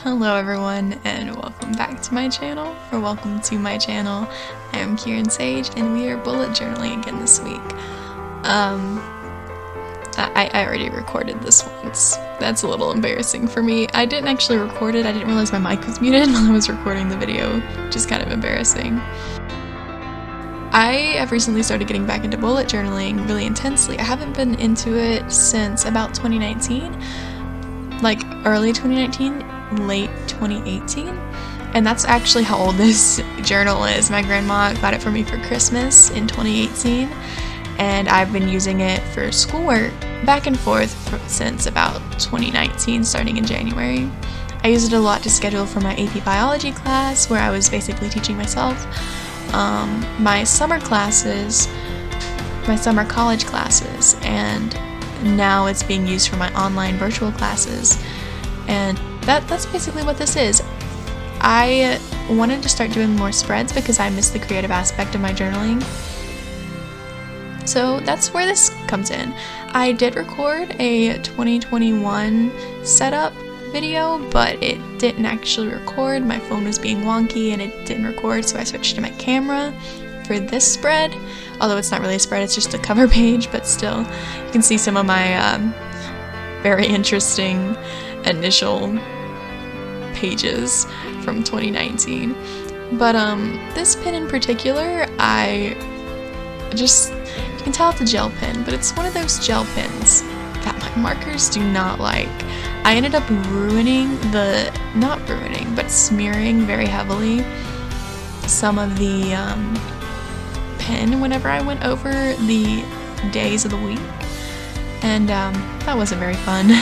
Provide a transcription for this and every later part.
Hello everyone and welcome back to my channel, or welcome to my channel. I am Kieran Sage and we are bullet journaling again this week. I already recorded this once. That's a little embarrassing for me. I didn't actually record it. I didn't realize my mic was muted while I was recording the video, which is kind of embarrassing. I have recently started getting back into bullet journaling really intensely. I haven't been into it since about 2019, like early 2019. Late 2018, and that's actually how old this journal is. My grandma got it for me for Christmas in 2018, and I've been using it for schoolwork back and forth since about 2019, starting in January. I use it a lot to schedule for my AP biology class, where I was basically teaching myself, my summer classes, my summer college classes, and now it's being used for my online virtual classes. And that's basically what this is. I wanted to start doing more spreads because I miss the creative aspect of my journaling. So that's where this comes in. I did record a 2021 setup video, but it didn't actually record. My phone was being wonky and it didn't record, so I switched to my camera for this spread. Although it's not really a spread, it's just a cover page, but still, you can see some of my very interesting initial pages from 2019. But this pen in particular, you can tell it's a gel pen, but it's one of those gel pens that my markers do not like. I ended up smearing very heavily some of the pen whenever I went over the days of the week, and that wasn't very fun.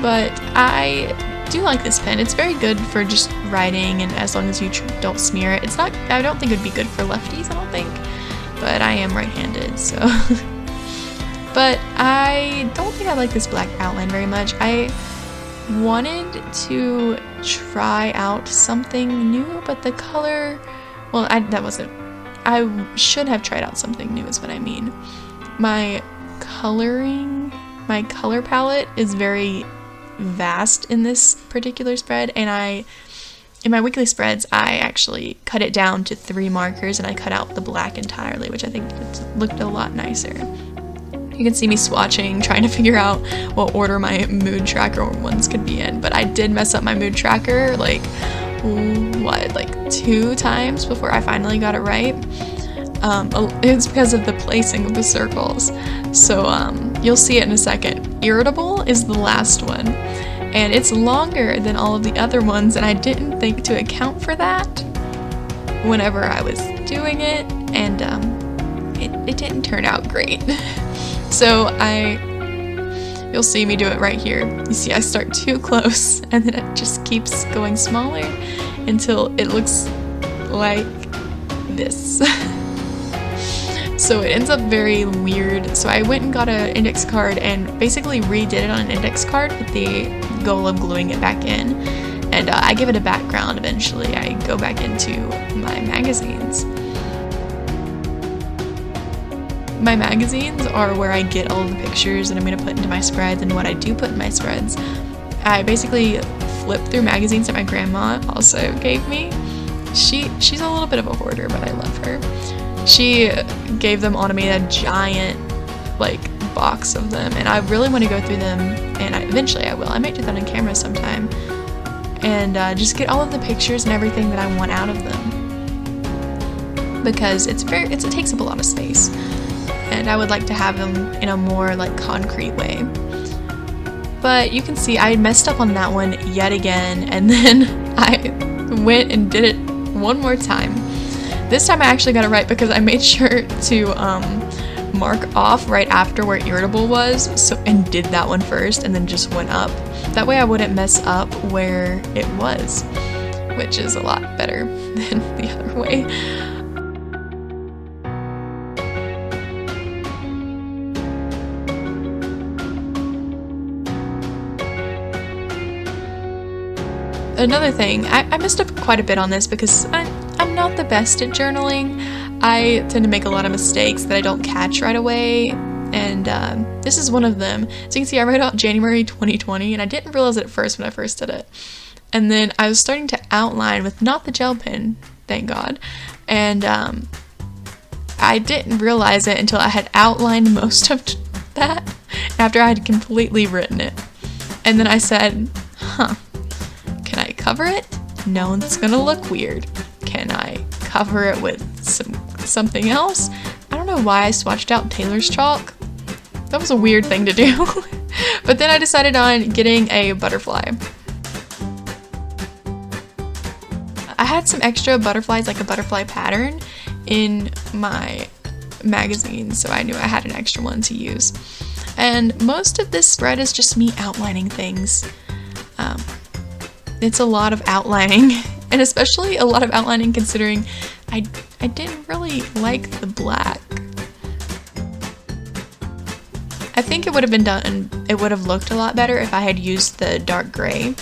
But I do like this pen. It's very good for just writing, and as long as you don't smear it. I don't think it would be good for lefties, I don't think. But I am right-handed, so. But I don't think I like this black outline very much. I wanted to try out something new, but the color, well, I should have tried out something new is what I mean. My color palette is very vast in this particular spread, and in my weekly spreads I actually cut it down to 3 markers, and I cut out the black entirely, which I think it looked a lot nicer. You can see me swatching, trying to figure out what order my mood tracker ones could be in, but I did mess up my mood tracker like 2 times before I finally got it right. It's because of the placing of the circles. So you'll see it in a second. Irritable is the last one, and it's longer than all of the other ones, and I didn't think to account for that whenever I was doing it, and it didn't turn out great. So you'll see me do it right here. You see I start too close, and then it just keeps going smaller until it looks like this. So it ends up very weird. So I went and got an index card and basically redid it on an index card with the goal of gluing it back in. And I give it a background eventually. I go back into my magazines. My magazines are where I get all of the pictures that I'm going to put into my spreads and what I do put in my spreads. I basically flip through magazines that my grandma also gave me. She's a little bit of a hoarder, but I love her. She gave them all to me, a giant box of them, and I really want to go through them, and eventually I will. I might do that on camera sometime, and just get all of the pictures and everything that I want out of them, because it takes up a lot of space, and I would like to have them in a more concrete way. But you can see I messed up on that one yet again, and then I went and did it one more time. This time I actually got it right because I made sure to mark off right after where irritable was, and did that one first and then just went up. That way I wouldn't mess up where it was, which is a lot better than the other way. Another thing, I messed up quite a bit on this because I'm not the best at journaling. I tend to make a lot of mistakes that I don't catch right away, and this is one of them. So you can see I wrote out January 2020, and I didn't realize it at first when I first did it. And then I was starting to outline with not the gel pen, thank God, and I didn't realize it until I had outlined most of that after I had completely written it. And then I said, can I cover it? No, it's gonna look weird. Can I cover it with something else? I don't know why I swatched out Taylor's chalk. That was a weird thing to do. But then I decided on getting a butterfly. I had some extra butterflies, like a butterfly pattern, in my magazine, so I knew I had an extra one to use. And most of this spread is just me outlining things. It's a lot of outlining, and especially a lot of outlining considering I didn't really like the black. I think it would have been done and it would have looked a lot better if I had used the dark gray,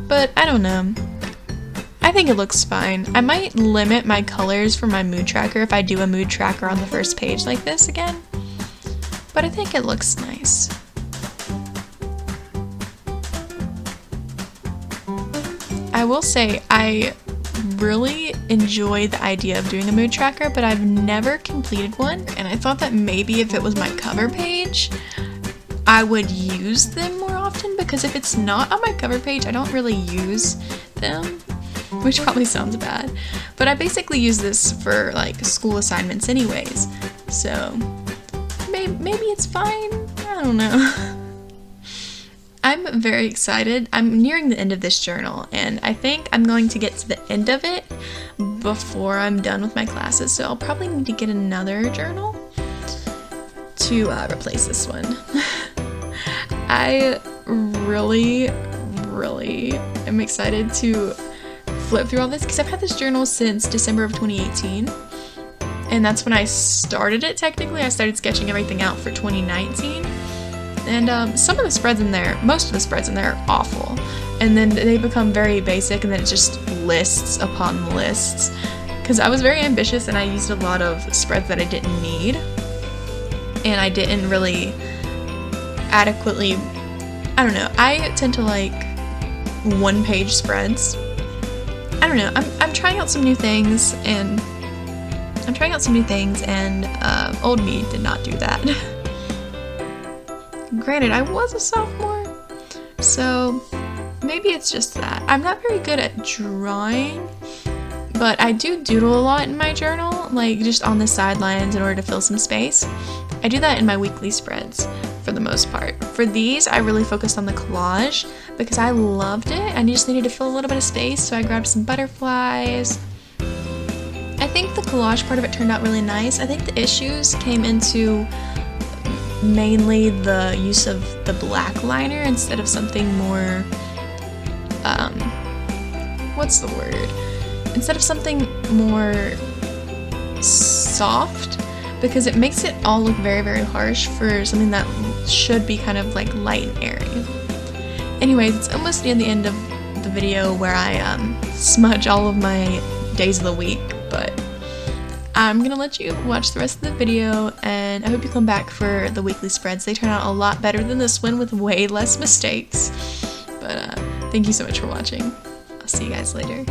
but I don't know. I think it looks fine. I might limit my colors for my mood tracker if I do a mood tracker on the first page like this again, but I think it looks nice. I will say I really enjoy the idea of doing a mood tracker, but I've never completed one, and I thought that maybe if it was my cover page, I would use them more often, because if it's not on my cover page, I don't really use them, which probably sounds bad, but I basically use this for like school assignments anyways, so maybe it's fine, I don't know. I'm very excited. I'm nearing the end of this journal, and I think I'm going to get to the end of it before I'm done with my classes, so I'll probably need to get another journal to replace this one. I really am excited to flip through all this, because I've had this journal since December of 2018, and that's when I started it technically. I started sketching everything out for 2019. And some of the spreads in there, most of the spreads in there are awful. And then they become very basic, and then it's just lists upon lists. Because I was very ambitious and I used a lot of spreads that I didn't need. And I didn't really adequately, I don't know, I tend to like one-page spreads. I don't know, I'm trying out some new things, and old me did not do that. Granted, I was a sophomore, so maybe it's just that. I'm not very good at drawing, but I do doodle a lot in my journal, like just on the sidelines in order to fill some space. I do that in my weekly spreads for the most part. For these, I really focused on the collage because I loved it and I just needed to fill a little bit of space, so I grabbed some butterflies. I think the collage part of it turned out really nice. I think the issues came into mainly the use of the black liner instead of something more, what's the word? Instead of something more soft, because it makes it all look very harsh for something that should be kind of like light and airy. Anyways, it's almost near the end of the video where I smudge all of my days of the week, but I'm gonna let you watch the rest of the video, and I hope you come back for the weekly spreads. They turn out a lot better than this one with way less mistakes. But thank you so much for watching. I'll see you guys later.